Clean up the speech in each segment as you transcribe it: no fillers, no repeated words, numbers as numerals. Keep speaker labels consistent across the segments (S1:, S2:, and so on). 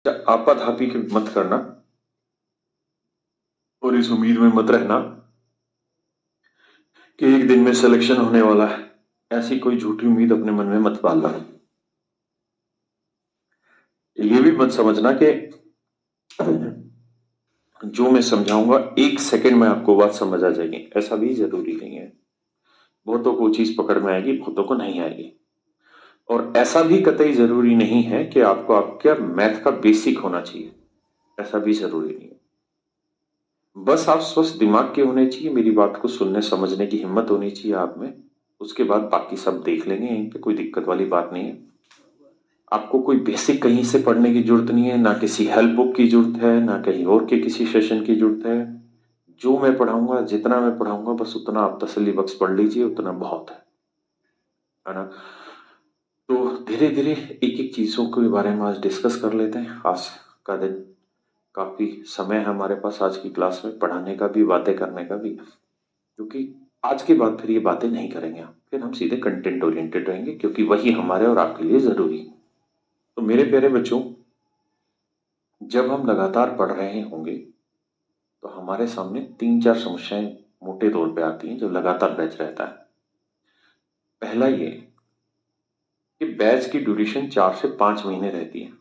S1: आपाधापी की मत करना और इस उम्मीद में मत रहना कि एक दिन में सिलेक्शन होने वाला है। ऐसी कोई झूठी उम्मीद अपने मन में मत पालना। ये भी मत समझना कि जो मैं समझाऊंगा 1 सेकंड में आपको बात समझ आ जाएगी। ऐसा भी जरूरी नहीं है। बहुतों को चीज पकड़ में आएगी, बहुतों को नहीं आएगी। और ऐसा भी कतई जरूरी नहीं है कि आपको आपका मैथ का बेसिक होना चाहिए। ऐसा भी जरूरी नहीं है। बस आप स्वस्थ दिमाग के होने चाहिए। मेरी बात को सुनने समझने की हिम्मत होनी चाहिए आप में। उसके बाद बाकी सब देख लेंगे। यहीं पे कोई दिक्कत वाली बात नहीं है। आपको कोई बेसिक कहीं से पढ़ने की जरूरत नहीं है, ना किसी हेल्प बुक की जरूरत है, ना कहीं और के किसी सेशन की जरूरत है। जो मैं पढ़ाऊंगा, जितना मैं पढ़ाऊंगा, बस उतना आप तसल्ली बख्श पढ़ लीजिए, उतना बहुत है ना। तो धीरे धीरे एक एक चीजों के बारे में आज डिस्कस कर लेते हैं। आज का दिन काफी समय है हमारे पास आज की क्लास में पढ़ाने का भी, बातें करने का भी, क्योंकि आज के बाद फिर ये बातें नहीं करेंगे हम। फिर हम सीधे कंटेंट ओरिएंटेड रहेंगे, क्योंकि वही हमारे और आपके लिए जरूरी है। तो मेरे प्यारे बच्चों, जब हम लगातार पढ़ रहे होंगे तो हमारे सामने 3-4 समस्याएं मोटे तौर पे आती हैं जो लगातार बैच रहता है। पहला ये कि बैच की ड्यूरेशन 4 से 5 महीने रहती है,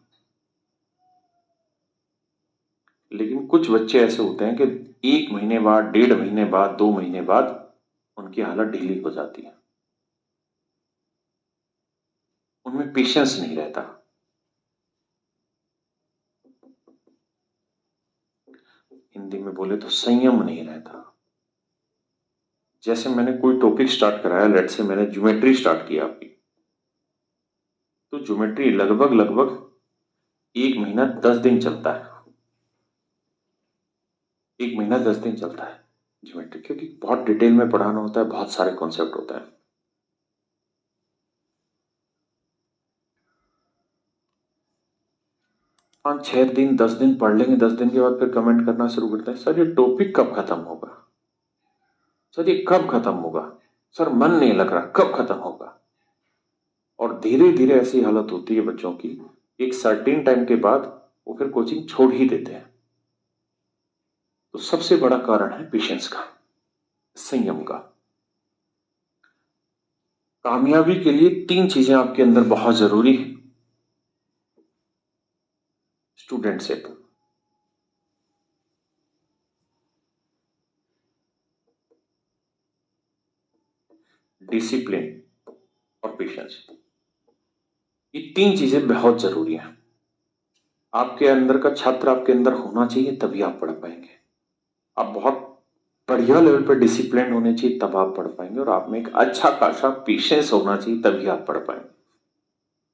S1: लेकिन कुछ बच्चे ऐसे होते हैं कि 1 महीने बाद, 1.5 महीने बाद, 2 महीने बाद उनकी हालत ढीली हो जाती है। उनमें पेशेंस नहीं रहता। हिंदी में बोले तो संयम नहीं रहता। जैसे मैंने कोई टॉपिक स्टार्ट कराया, लेट से मैंने ज्योमेट्री स्टार्ट किया आपकी, तो ज्योमेट्री लगभग लगभग 1 महीना 10 दिन चलता है। 1 महीना 10 दिन चलता है ज्योमेट्री, क्योंकि बहुत डिटेल में पढ़ाना होता है, बहुत सारे कॉन्सेप्ट होता है। 5-6 दिन 10 दिन पढ़ लेंगे, 10 दिन के बाद फिर कमेंट करना शुरू करते हैं, सर ये टॉपिक कब खत्म होगा, सर ये कब खत्म होगा, सर मन नहीं लग रहा, कब खत्म होगा। और धीरे धीरे ऐसी हालत होती है बच्चों की, एक सर्टेन टाइम के बाद वो फिर कोचिंग छोड़ ही देते हैं। तो सबसे बड़ा कारण है पेशेंस का, संयम का। कामयाबी के लिए 3 चीजें आपके अंदर बहुत जरूरी है स्टूडेंटशिप, डिसिप्लिन और पेशेंस। ये 3 चीजें बहुत जरूरी हैं। आपके अंदर का छात्र आपके अंदर होना चाहिए, तभी आप पढ़ पाएंगे। आप बहुत बढ़िया लेवल पर डिसिप्लिन होने चाहिए, तब आप पढ़ पाएंगे। और आप में एक अच्छा खासा पेशेंस होना चाहिए, तभी आप पढ़ पाएंगे।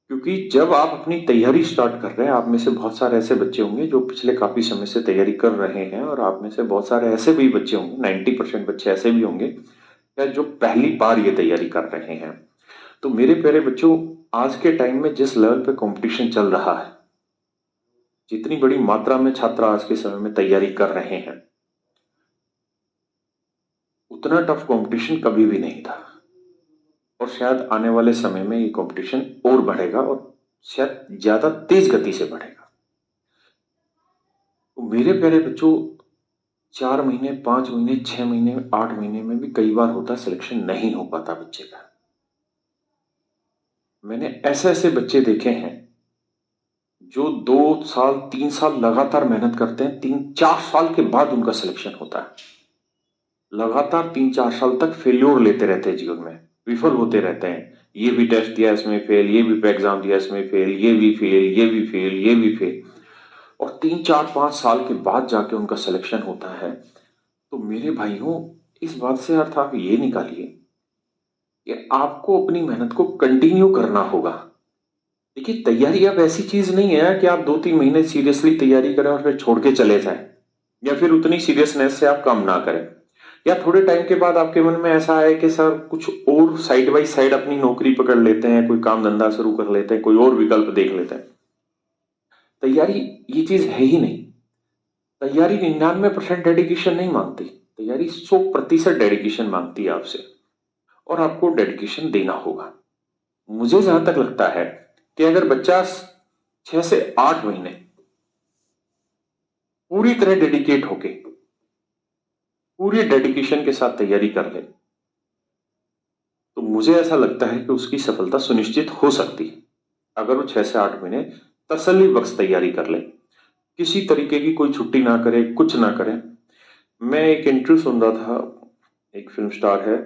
S1: क्योंकि जब आप अपनी तैयारी स्टार्ट कर रहे हैं, आप में से बहुत सारे ऐसे बच्चे होंगे जो पिछले काफी समय से तैयारी कर रहे हैं, और आप में से बहुत सारे ऐसे भी बच्चे होंगे, 90% बच्चे ऐसे भी होंगे जो पहली बार ये तैयारी कर रहे हैं। तो मेरे प्यारे बच्चों, आज के टाइम में जिस लेवल पे कंपटीशन चल रहा है, जितनी बड़ी मात्रा में छात्र आज के समय में तैयारी कर रहे हैं, उतना टफ कंपटीशन कभी भी नहीं था। और शायद आने वाले समय में ये कंपटीशन और बढ़ेगा, और शायद ज्यादा तेज गति से बढ़ेगा। तो मेरे प्यारे बच्चों, 4 महीने, 5 महीने, 6 महीने, 8 महीने में भी कई बार होता सिलेक्शन नहीं हो पाता बच्चे का। मैंने ऐसे ऐसे बच्चे देखे हैं जो 2 साल 3 साल लगातार मेहनत करते हैं, 3-4 साल के बाद उनका सिलेक्शन होता है। लगातार 3-4 साल तक फेल्योर लेते रहते हैं जीवन में, विफल होते रहते हैं। ये भी टेस्ट दिया इसमें फेल, ये भी एग्जाम दिया इसमें फेल, ये भी फेल, ये भी फेल, ये भी फेल। और 3-4-5 साल के बाद जाके उनका सिलेक्शन होता है। तो मेरे भाइयों, इस बात से अर्थ आप ये निकालिए कि आपको अपनी मेहनत को कंटिन्यू करना होगा। देखिए, तैयारी अब ऐसी चीज नहीं है कि आप 2-3 महीने सीरियसली तैयारी करें और फिर छोड़ के चले जाएं, या फिर उतनी सीरियसनेस से आप काम ना करें, या थोड़े टाइम के बाद आपके मन में ऐसा है कि सर कुछ और साइड बाई साइड अपनी नौकरी पकड़ लेते हैं, कोई काम धंधा शुरू कर लेते हैं, कोई और विकल्प देख लेते हैं। तैयारी ये चीज है ही नहीं। तैयारी 99% डेडिकेशन नहीं मांगती, तैयारी 100% डेडिकेशन मांगती है आपसे, और आपको डेडिकेशन देना होगा। मुझे जहां तक लगता है कि अगर बच्चा 6 से 8 महीने पूरी तरह डेडिकेट होके, पूरी डेडिकेशन के साथ तैयारी कर ले, तो मुझे ऐसा लगता है कि उसकी सफलता सुनिश्चित हो सकती है। अगर वो 6 से 8 महीने तसल्ली बख्श तैयारी कर ले, किसी तरीके की कोई छुट्टी ना करे, कुछ ना करे। मैं एक इंटरव्यू सुन रहा था, एक फिल्म स्टार है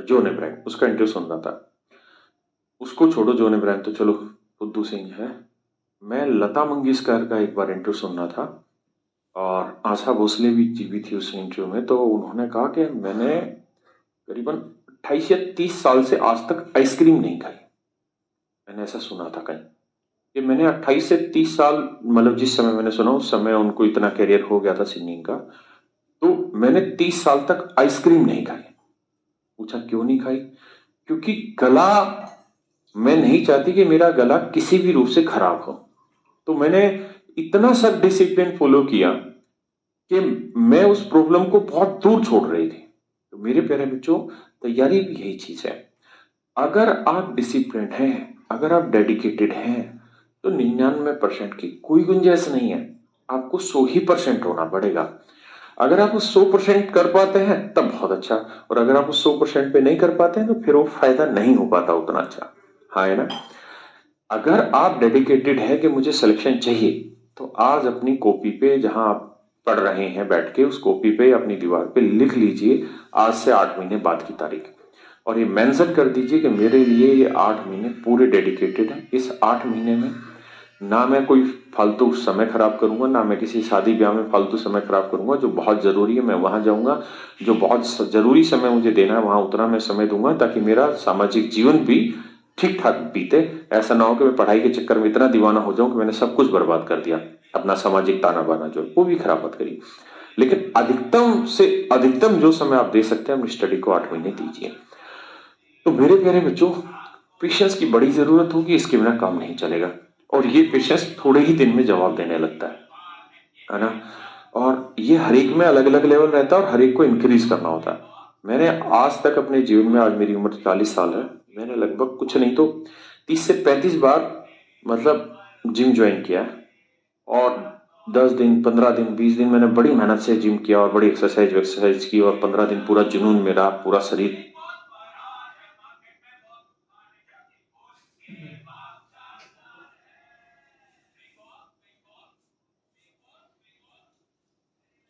S1: जॉन अब्राहम, उसका इंटरव्यू सुन रहा था। उसको छोड़ो, जॉन अब्राहम तो चलो बुद्धू सिंह है। मैं लता मंगेशकर का एक बार इंटरव्यू सुन रहा था और आशा भोसले भी जीवित थी उस इंटरव्यू में। तो उन्होंने कहा कि मैंने करीबन 28 या 30 साल से आज तक आइसक्रीम नहीं खाई। मैंने ऐसा सुना था कहीं कि मैंने 28 से 30 साल, मतलब जिस समय मैंने सुना उस समय उनको इतना करियर हो गया था सिंगिंग का, तो मैंने 30 साल तक आइसक्रीम नहीं खाई। पूछा क्यों नहीं खाई? क्योंकि गला, मैं नहीं चाहती कि मेरा गला किसी भी रूप से खराब हो। तो मैंने इतना सब डिसिप्लिन फॉलो किया कि मैं उस प्रॉब्लम को बहुत दूर छोड़ रही थी। तो मेरे प्यारे बच्चों, तैयारी भी यही चीज है। अगर आप डिसिप्लिन हैं, अगर आप डेडिकेटेड हैं, तो 99% की कोई गुंजाइश नहीं है। आपको 100% होना पड़ेगा। अगर आप उस 100% कर पाते हैं तब बहुत अच्छा, और अगर आप उस 100% पे नहीं कर पाते हैं तो फिर वो फायदा नहीं हो पाता उतना अच्छा। हाँ, है ना? अगर आप डेडिकेटेड है कि मुझे सिलेक्शन चाहिए, तो आज अपनी कॉपी पे, जहां आप पढ़ रहे हैं बैठ के, उस कॉपी पे अपनी दीवार पे लिख लीजिए आज से 8 महीने बाद की तारीख, और ये मेंशन कर दीजिए कि मेरे लिए ये 8 महीने पूरे डेडिकेटेड हैं। इस 8 महीने में ना मैं कोई फालतू समय खराब करूंगा, ना मैं किसी शादी ब्याह में फालतू समय खराब करूंगा। जो बहुत जरूरी है मैं वहां जाऊंगा, जो बहुत जरूरी समय मुझे देना है वहां उतना मैं समय दूंगा, ताकि मेरा सामाजिक जीवन भी ठीक ठाक बीते। ऐसा ना हो कि मैं पढ़ाई के चक्कर में इतना दीवाना हो जाऊं कि मैंने सब कुछ बर्बाद कर दिया। अपना सामाजिक ताना बाना जो है वो भी खराब मत करिए, लेकिन अधिकतम से अधिकतम जो समय आप दे सकते हैं अपनी स्टडी को 8 महीने दीजिए। तो मेरे प्यारे बच्चों, पेशेंस की बड़ी जरूरत होगी, इसके बिना काम नहीं चलेगा। और ये पेशेंस थोड़े ही दिन में जवाब देने लगता है ना? और ये हर एक में अलग अलग लेवल रहता है और हर एक को इंक्रीज करना होता है। मैंने आज तक अपने जीवन में, आज मेरी उम्र 40 साल है, मैंने लगभग कुछ नहीं तो 30 से 35 बार मतलब जिम ज्वाइन किया है। और 10 दिन, 15 दिन, 20 दिन मैंने बड़ी मेहनत से जिम किया और बड़ी एक्सरसाइज की, और 15 दिन पूरा जुनून, मेरा पूरा शरीर।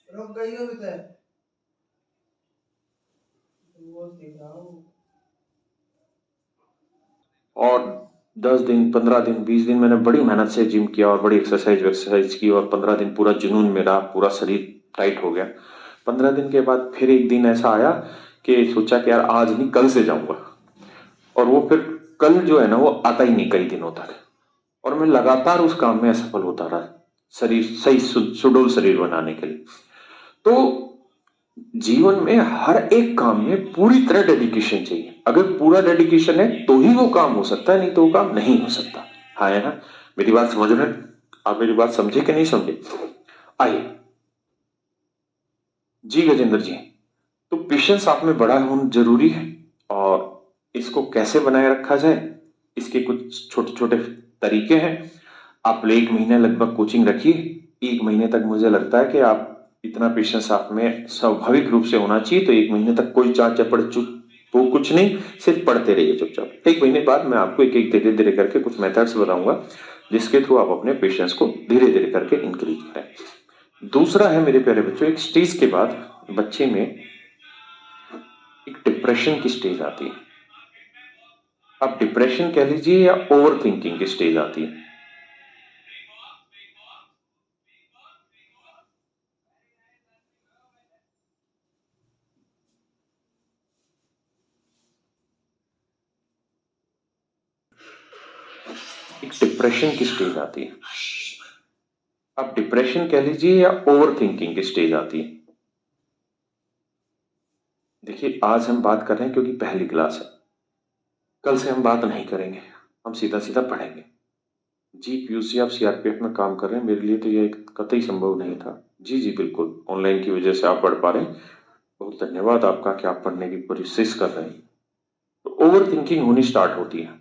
S1: रुक गई हो इधर, वो दिखाओ। और 10 दिन, 15 दिन, 20 दिन मैंने बड़ी मेहनत से जिम किया और बड़ी एक्सरसाइज की, और 15 दिन पूरा जुनून, मेरा पूरा शरीर टाइट हो गया। 15 दिन के बाद फिर एक दिन ऐसा आया कि सोचा कि यार आज नहीं कल से जाऊंगा, और वो फिर कल जो है ना वो आता ही नहीं कई दिनों तक, और मैं लगातार उस काम में असफल होता रहा, शरीर सही सुडौल शरीर बनाने के लिए। तो जीवन में हर एक काम में पूरी तरह डेडिकेशन चाहिए। अगर पूरा डेडिकेशन है तो ही वो काम हो सकता है, नहीं तो वो काम नहीं हो सकता। हाँ, है ना? मेरी बात समझ रहे हैं? आप मेरी बात समझे कि नहीं समझे? आइए जी गजेंद्र जी, तो पेशेंस आप में बड़ा होना जरूरी है, और इसको कैसे बनाए रखा जाए, इसके कुछ छोटे छोटे तरीके हैं। आप 1 महीने लगभग कोचिंग रखिए। 1 महीने तक मुझे लगता है कि आप इतना पेशेंस आप में स्वाभाविक रूप से होना चाहिए। तो 1 महीने तक कोई चार चपड़ चुप वो कुछ नहीं, सिर्फ पढ़ते रहिए चुपचाप। 1 महीने बाद मैं आपको एक एक धीरे धीरे करके कुछ मेथड्स बताऊंगा, जिसके थ्रू आप अपने पेशेंस को धीरे धीरे करके इंक्रीज करें। दूसरा है मेरे प्यारे बच्चों, एक स्टेज के बाद बच्चे में एक डिप्रेशन की स्टेज आती है। आप डिप्रेशन कह लीजिए या ओवर थिंकिंग की स्टेज आती है। एक डिप्रेशन की स्टेज आती है। आप डिप्रेशन कह लीजिए या ओवर थिंकिंग की स्टेज आती है। देखिए, आज हम बात कर रहे हैं क्योंकि पहली क्लास है। कल से हम बात नहीं करेंगे, हम सीधा सीधा पढ़ेंगे। जी पीयूसी आप सीआरपीएफ में काम कर रहे हैं, मेरे लिए तो ये कतई संभव नहीं था। जी जी बिल्कुल, ऑनलाइन की वजह से आप पढ़ पा रहे हैं, बहुत धन्यवाद आपका कि आप पढ़ने की कोशिश कर रहे हैं। तो ओवर थिंकिंग होनी स्टार्ट होती है,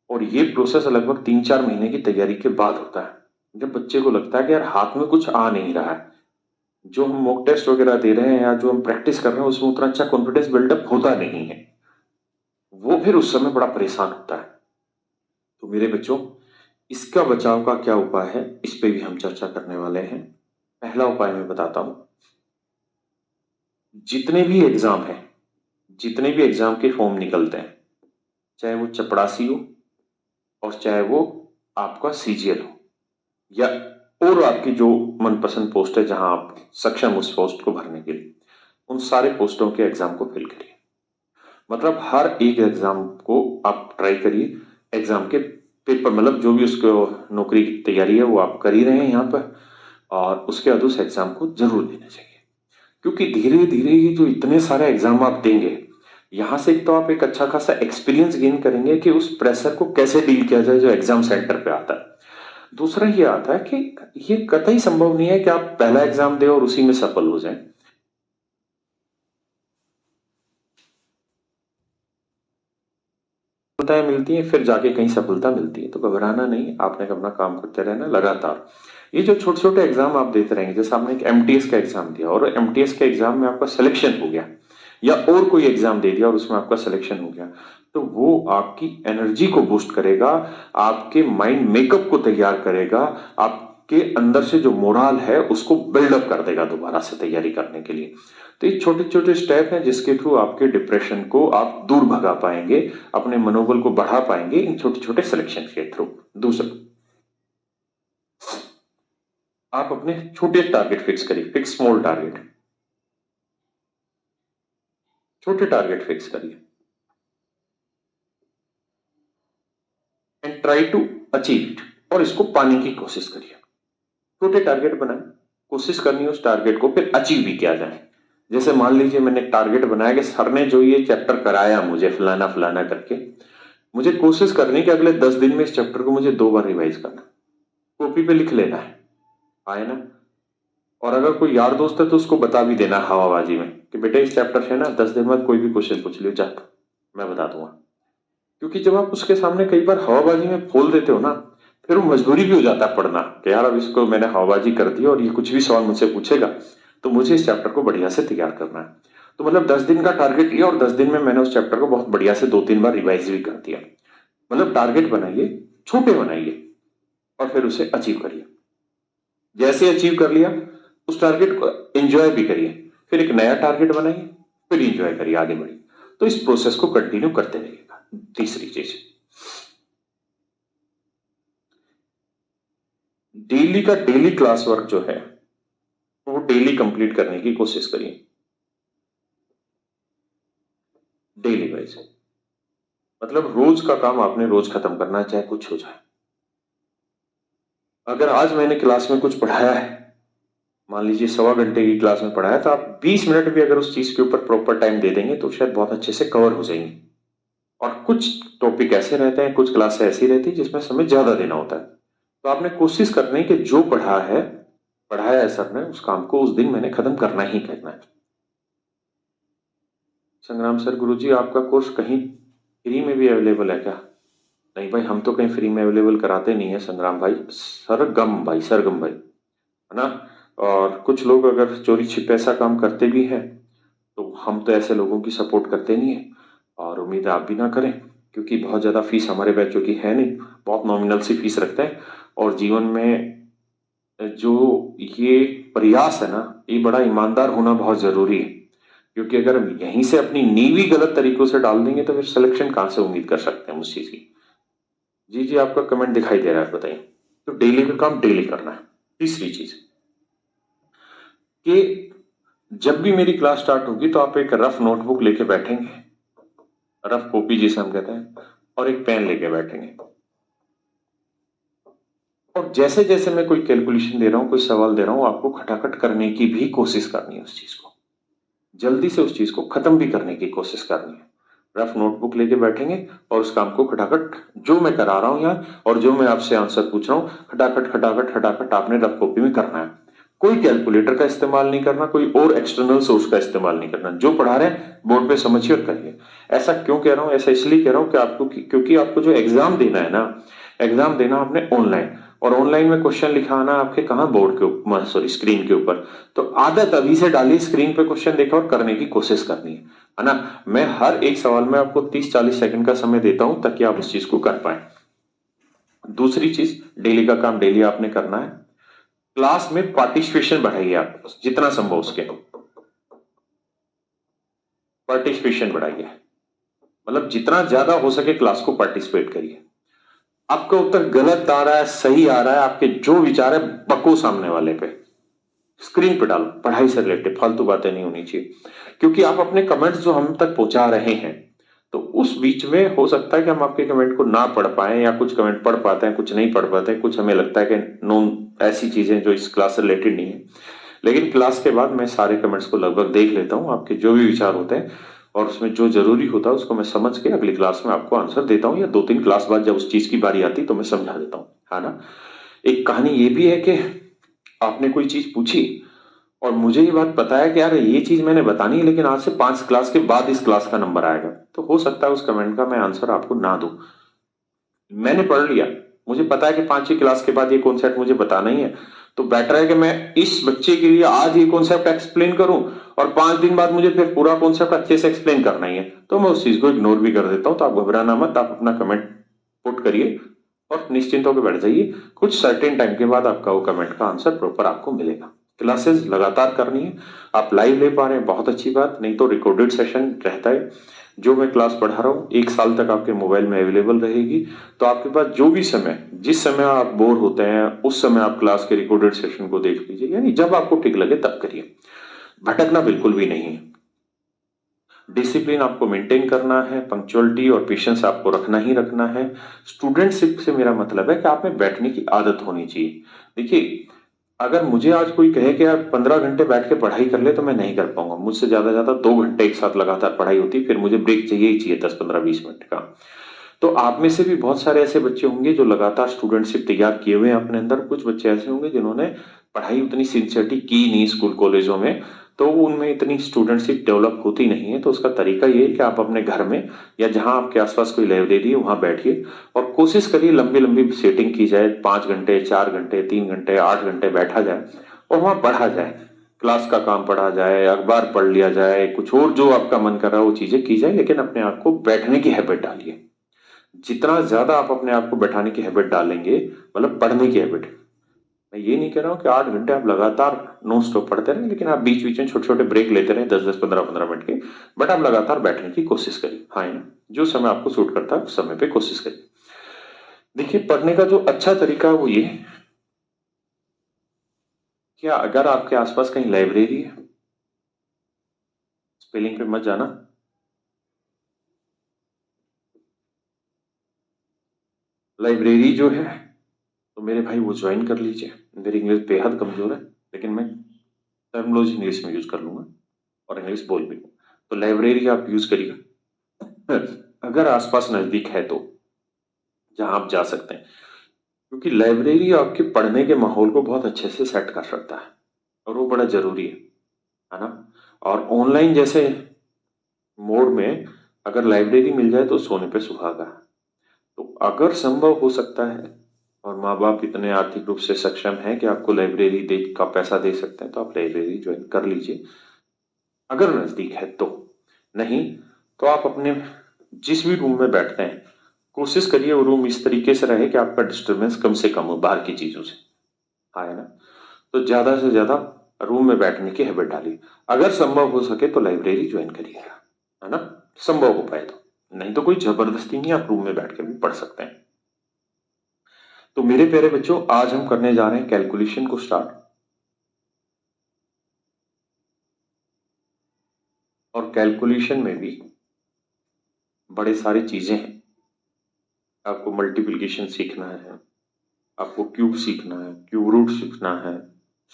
S1: और ये प्रोसेस लगभग 3-4 महीने की तैयारी के बाद होता है। जब बच्चे को लगता है कि यार हाथ में कुछ आ नहीं रहा है, जो हम मॉक टेस्ट वगैरह दे रहे हैं या जो हम प्रैक्टिस कर रहे हैं उसमें उतना अच्छा कॉन्फिडेंस बिल्डअप होता नहीं है, वो फिर उस समय बड़ा परेशान होता है। तो मेरे बच्चों, इसका बचाव का क्या उपाय है, इस पे भी हम चर्चा करने वाले हैं। पहला उपाय मैं बताता हूं। जितने भी एग्जाम हैं, जितने भी एग्जाम के फॉर्म निकलते हैं, चाहे वो चपड़ासी हो और चाहे वो आपका सीजीएल हो या और आपकी जो मनपसंद पोस्ट है जहां आप सक्षम उस पोस्ट को भरने के लिए, उन सारे पोस्टों के एग्जाम को फिल करिए। मतलब हर एक एग्जाम को आप ट्राई करिए। एग्जाम के पेपर, मतलब जो भी उसको नौकरी की तैयारी है वो आप कर ही रहे हैं यहाँ पर, और उसके बाद उस एग्जाम को जरूर देना चाहिए। क्योंकि धीरे धीरे ये जो इतने सारे एग्जाम आप देंगे, यहां से एक तो आप एक अच्छा खासा एक्सपीरियंस गेन करेंगे कि उस प्रेशर को कैसे डील किया जाए जो एग्जाम सेंटर पे आता है। दूसरा ये आता है कि ये कतई संभव नहीं है कि आप पहला एग्जाम दें और उसी में सफल हो जाएं। सफलताएं मिलती हैं, फिर जाके कहीं सफलता मिलती है, तो घबराना नहीं, आपने अपना काम करते रहना लगातार। ये जो छोटे छोटे एग्जाम आप देते रहेंगे, जैसे आपने एक एमटीएस का एग्जाम दिया और एमटीएस के एग्जाम में आपका सिलेक्शन हो गया, या और कोई एग्जाम दे दिया और उसमें आपका सिलेक्शन हो गया, तो वो आपकी एनर्जी को बूस्ट करेगा, आपके माइंड मेकअप को तैयार करेगा, आपके अंदर से जो मोराल है उसको बिल्डअप कर देगा दोबारा से तैयारी करने के लिए। तो ये छोटे छोटे स्टेप हैं जिसके थ्रू आपके डिप्रेशन को आप दूर भगा पाएंगे, अपने मनोबल को बढ़ा पाएंगे इन छोटे छोटे सिलेक्शन के थ्रू। दूसरा, आप अपने छोटे टारगेट फिक्स करिए, फिक्स स्मॉल टारगेट, छोटे टारगेट फिक्स करिए and try to achieve it, और इसको पाने की कोशिश करिए। छोटे टारगेट बनाए, कोशिश करनी है उस टारगेट को फिर अचीव भी किया जाए। जैसे मान लीजिए मैंने टारगेट बनाया कि सर ने जो ये चैप्टर कराया मुझे फलाना फलाना करके, मुझे कोशिश करनी कि अगले 10 दिन में इस चैप्टर को मुझे 2 बार रिवाइज करना, कॉपी पे लिख लेना है, आए ना। और अगर कोई यार दोस्त है तो उसको बता भी देना हवाबाजी में कि बेटे इस चैप्टर से ना 10 दिन बाद कोई भी क्वेश्चन पूछ लियो, जा मैं बता दूंगा। क्योंकि जब आप उसके सामने कई बार हवाबाजी में खोल देते हो ना, फिर वो मजबूरी भी हो जाता है पढ़ना कि यार अब इसको मैंने हवाबाजी कर दी और ये कुछ भी सवाल मुझसे पूछेगा, तो मुझे इस चैप्टर को बढ़िया से तैयार करना है। तो मतलब 10 दिन का टारगेट लिया और 10 दिन में मैंने उस चैप्टर को बहुत बढ़िया से 2-3 बार रिवाइज भी कर दिया। मतलब टारगेट बनाइए, छोटे बनाइए और फिर उसे अचीव करिए। जैसे अचीव कर लिया, उस टारगेट को एंजॉय भी करिए, फिर एक नया टारगेट बनाइए, फिर एंजॉय करिए, आगे बढ़िए। तो इस प्रोसेस को कंटिन्यू करते रहिएगा। तीसरी चीज, डेली का डेली क्लास वर्क जो है वो डेली कंप्लीट करने की कोशिश करिए, डेली वाइज। मतलब रोज का काम आपने रोज खत्म करना है, चाहे कुछ हो जाए। अगर आज मैंने क्लास में कुछ पढ़ाया है, मान लीजिए 1.25 घंटे की क्लास में पढ़ाया, तो आप 20 मिनट भी अगर उस चीज के ऊपर प्रॉपर टाइम दे देंगे तो शायद बहुत अच्छे से कवर हो जाएंगे। और कुछ टॉपिक ऐसे रहते हैं, कुछ क्लासें ऐसी रहती है जिसमें समय ज्यादा देना होता है, तो आपने कोशिश करनी है कि जो पढ़ाया है सर ने, उस काम को उस दिन मैंने खत्म करना ही करना है। संग्राम सर, गुरुजी आपका कोर्स कहीं फ्री में भी अवेलेबल है क्या? नहीं भाई, हम तो कहीं फ्री में अवेलेबल कराते नहीं है संग्राम भाई, सरगम भाई, सरगम भाई, है ना। और कुछ लोग अगर चोरी छिपे ऐसा काम करते भी हैं, तो हम तो ऐसे लोगों की सपोर्ट करते नहीं है, और उम्मीद आप भी ना करें, क्योंकि बहुत ज़्यादा फीस हमारे बैचों की है नहीं, बहुत नॉमिनल सी फीस रखते हैं। और जीवन में जो ये प्रयास है ना, ये बड़ा ईमानदार होना बहुत ज़रूरी है, क्योंकि अगर हम यहीं से अपनी नींव गलत तरीकों से डाल देंगे तो फिर सिलेक्शन कहाँ से उम्मीद कर सकते हैं उस चीज़ की। जी जी, आपका कमेंट दिखाई दे रहा है, बताइए। तो डेली का काम डेली करना है। तीसरी चीज कि जब भी मेरी क्लास स्टार्ट होगी तो आप एक रफ नोटबुक लेके बैठेंगे, रफ कॉपी जिसे हम कहते हैं, और एक पेन लेके बैठेंगे। और जैसे जैसे मैं कोई कैलकुलेशन दे रहा हूं, कोई सवाल दे रहा हूं, आपको खटाखट करने की भी कोशिश करनी है, उस चीज को जल्दी से उस चीज को खत्म भी करने की कोशिश करनी है। रफ नोटबुक लेके बैठेंगे और उस काम को खटाखट, जो मैं करा रहा हूं यहाँ और जो मैं आपसे आंसर पूछ रहा हूं, खटाखट खटाखट खटाखट आपने रफ कॉपी में करना है। कोई कैलकुलेटर का इस्तेमाल नहीं करना, कोई और एक्सटर्नल सोर्स का इस्तेमाल नहीं करना, जो पढ़ा रहे हैं बोर्ड पे समझिए और करिए। ऐसा क्यों कह रहा हूं? ऐसा इसलिए कह रहा हूं कि आपको, क्योंकि आपको जो एग्जाम देना है ना, एग्जाम देना आपने ऑनलाइन, और ऑनलाइन में क्वेश्चन लिखाना आपके कहाँ बोर्ड के ऊपर, सॉरी स्क्रीन के ऊपर। तो आदत अभी से डालिए, स्क्रीन पे क्वेश्चन देखा और करने की कोशिश करनी है ना। मैं हर एक सवाल में आपको 30-40 सेकंड का समय देता हूं ताकि आप उस चीज को कर पाए। दूसरी चीज, डेली का काम डेली आपने करना है। क्लास में पार्टिसिपेशन बढ़ाइए, आप जितना संभव उसके पार्टिसिपेशन बढ़ाइए, मतलब जितना ज्यादा हो सके क्लास को पार्टिसिपेट करिए। आपका उत्तर गलत आ रहा है, सही आ रहा है, आपके जो विचार है बको सामने वाले पे, स्क्रीन पे डालो। पढ़ाई से रिलेटेड फालतू बातें नहीं होनी चाहिए, क्योंकि आप अपने कमेंट्स जो हम तक पहुंचा रहे हैं, तो उस बीच में हो सकता है कि हम आपके कमेंट को ना पढ़ पाए, या कुछ कमेंट पढ़ पाते हैं, कुछ नहीं पढ़ पाते, कुछ हमें लगता है कि नॉन ऐसी चीजें जो इस क्लास से रिलेटेड नहीं है। लेकिन क्लास के बाद मैं सारे कमेंट्स को लगभग देख लेता हूँ, आपके जो भी विचार होते हैं, और उसमें जो जरूरी होता है उसको मैं समझ के अगली क्लास में आपको आंसर देता हूँ, या 2-3 क्लास बाद जब उस चीज की बारी आती तो मैं समझा देता हूँ, है ना। एक कहानी ये भी है कि आपने कोई चीज पूछी और मुझे ये बात पता है कि यार ये चीज मैंने बतानी है, लेकिन आज से 5 क्लास के बाद इस क्लास का नंबर आएगा, तो हो सकता है उस कमेंट का मैं आंसर आपको ना दूं। मैंने पढ़ लिया, मुझे पता है कि 5वीं क्लास के बाद ये कॉन्सेप्ट मुझे बताना ही है, तो बेटर है कि मैं इस बच्चे के लिए आज ये कॉन्सेप्ट एक्सप्लेन करूं, और 5 दिन बाद मुझे फिर पूरा कॉन्सेप्ट अच्छे से एक्सप्लेन करना ही है, तो मैं उस चीज को इग्नोर भी कर देता हूं। तो आप घबराना मत, आप अपना कमेंट पुट करिए और निश्चिंत होकर बैठ जाइए। कुछ सर्टेन टाइम के बाद आपका वो कमेंट का आंसर प्रॉपर आपको मिलेगा। क्लासेस लगातार करनी है, आप लाइव ले पा रहे हैं बहुत अच्छी बात, नहीं तो रिकॉर्डेड सेशन रहता है, जो मैं क्लास पढ़ा रहा हूँ 1 साल तक आपके मोबाइल में अवेलेबल रहेगी। तो आपके पास जो भी समय, जिस समय आप बोर होते हैं उस समय आप क्लास के रिकॉर्डेड सेशन को देख लीजिए, यानी जब आपको ठीक लगे तब करिए, भटकना बिल्कुल भी नहीं है। डिसिप्लिन आपको मेंटेन करना है, पंक्चुअलिटी और पेशेंस आपको रखना ही रखना है। स्टूडेंटशिप से मेरा मतलब है कि आप में बैठने की आदत होनी चाहिए। देखिए, अगर मुझे आज कोई कहे कि यार 15 घंटे बैठ के पढ़ाई कर ले, तो मैं नहीं कर पाऊंगा। मुझसे ज्यादा 2 घंटे एक साथ लगातार पढ़ाई होती, फिर मुझे ब्रेक चाहिए ही चाहिए 10-15-20 मिनट का। तो आप में से भी बहुत सारे ऐसे बच्चे होंगे जो लगातार स्टूडेंटशिप तैयार किए हुए हैं अपने अंदर। कुछ बच्चे ऐसे होंगे जिन्होंने पढ़ाई उतनी सिंसियरिटी की नहीं स्कूल कॉलेजों में, तो उनमें इतनी स्टूडेंटशिप डेवलप होती नहीं है। तो उसका तरीका ये है कि आप अपने घर में या जहां आपके आसपास कोई लाइब्रेरी है वहां बैठिए और कोशिश करिए लंबी लंबी सेटिंग की जाए, 5 घंटे, 4 घंटे, 3 घंटे, 8 घंटे बैठा जाए और वहां पढ़ा जाए। क्लास का काम पढ़ा जाए, अखबार पढ़ लिया जाए, कुछ और जो आपका मन कर रहा है वो चीजें की जाए, लेकिन अपने आप को बैठने की हैबिट डालिए। जितना ज्यादा आप अपने आप को बैठाने की हैबिट डालेंगे, मतलब पढ़ने की हैबिट, मैं ये नहीं कह रहा हूं कि 8 घंटे आप लगातार नॉन स्टॉप पढ़ते रहे, लेकिन आप बीच बीच में छोटे छोटे ब्रेक लेते रहे, 10-10, 15-15 मिनट के, बट आप लगातार बैठने की कोशिश करिए। हाँ है ना, जो समय आपको सूट करता है उस समय पे कोशिश करिए। देखिए, पढ़ने का जो अच्छा तरीका है वो ये है कि अगर आपके आसपास कहीं लाइब्रेरी है, स्पेलिंग पे मत जाना, लाइब्रेरी जो है तो मेरे भाई वो ज्वाइन कर लीजिए। मेरी इंग्लिश बेहद कमजोर है, लेकिन मैं टर्मिनोलॉजी इंग्लिश में यूज कर लूंगा और इंग्लिश बोल भी लूंगा। तो लाइब्रेरी आप यूज करिए अगर आसपास नजदीक है तो, जहां आप जा सकते हैं, क्योंकि लाइब्रेरी आपके पढ़ने के माहौल को बहुत अच्छे से सेट कर सकता है और वो बड़ा जरूरी है ना। और ऑनलाइन जैसे मोड में अगर लाइब्रेरी मिल जाए तो सोने पे सुहागा है। तो अगर संभव हो सकता है और माँ बाप इतने आर्थिक रूप से सक्षम हैं कि आपको लाइब्रेरी दे का पैसा दे सकते हैं, तो आप लाइब्रेरी ज्वाइन कर लीजिए अगर नजदीक है तो। नहीं तो आप अपने जिस भी रूम में बैठते हैं कोशिश करिए वो रूम इस तरीके से रहे कि आपका डिस्टरबेंस कम से कम हो बाहर की चीजों से। हाँ है ना। तो ज्यादा से ज्यादा रूम में बैठने की हैबिट डालिए। अगर संभव हो सके तो लाइब्रेरी ज्वाइन करिएगा, है ना, संभव हो पाए तो। नहीं तो कोई जबरदस्ती नहीं, आप रूम में बैठ के भी पढ़ सकते हैं। तो मेरे प्यारे बच्चों, आज हम करने जा रहे हैं कैलकुलेशन को स्टार्ट। और कैलकुलेशन में भी बड़े सारी चीजें हैं। आपको मल्टीप्लिकेशन सीखना है, आपको क्यूब सीखना है, क्यूब रूट सीखना है,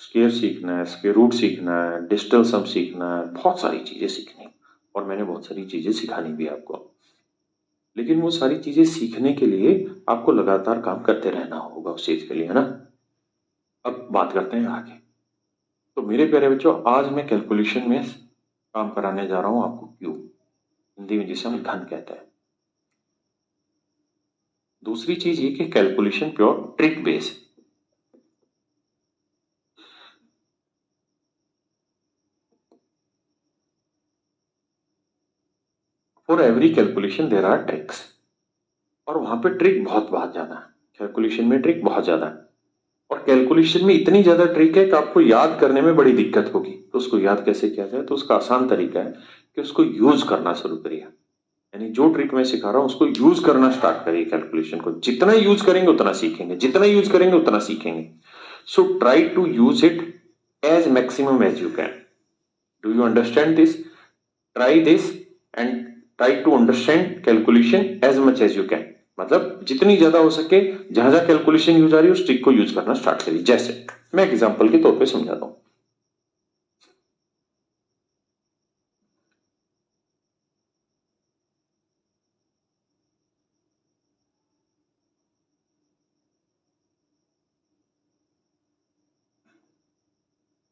S1: स्क्वायर सीखना है, स्क्वायर रूट सीखना है, डिजिटल सम सीखना है, बहुत सारी चीजें सीखनी है। और मैंने बहुत सारी चीजें सिखानी भी है आपको। लेकिन वो सारी चीजें सीखने के लिए आपको लगातार काम करते रहना होगा उस चीज के लिए, है ना। अब बात करते हैं आगे। तो मेरे प्यारे बच्चों, आज मैं कैलकुलेशन में काम कराने जा रहा हूं आपको क्यूब, हिंदी में जिसे हम घन कहते हैं। दूसरी चीज ये कि calculation pure trick base, for every calculation there are tricks, और वहां पे ट्रिक बहुत ज्यादा है, कैलकुलेशन में ट्रिक बहुत ज्यादा है, और कैलकुलेशन में इतनी ज्यादा ट्रिक है कि आपको याद करने में बड़ी दिक्कत होगी। तो उसको याद कैसे किया जाए? तो उसका आसान तरीका है कि उसको यूज करना शुरू करिए, यानी जो ट्रिक मैं सिखा रहा हूं उसको यूज करना स्टार्ट करिए। कैलकुलेशन को जितना यूज करेंगे उतना सीखेंगे, जितना यूज करेंगे उतना सीखेंगे। So try to use it as maximum as you can. Do you understand this? Try this and try to understand calculation as much as you can. मतलब जितनी ज्यादा हो सके, जहां जहां कैलकुलेशन यूज आ रही है उस ट्रिक को यूज करना स्टार्ट करिए। जैसे मैं एग्जांपल के तौर पे समझाता हूं।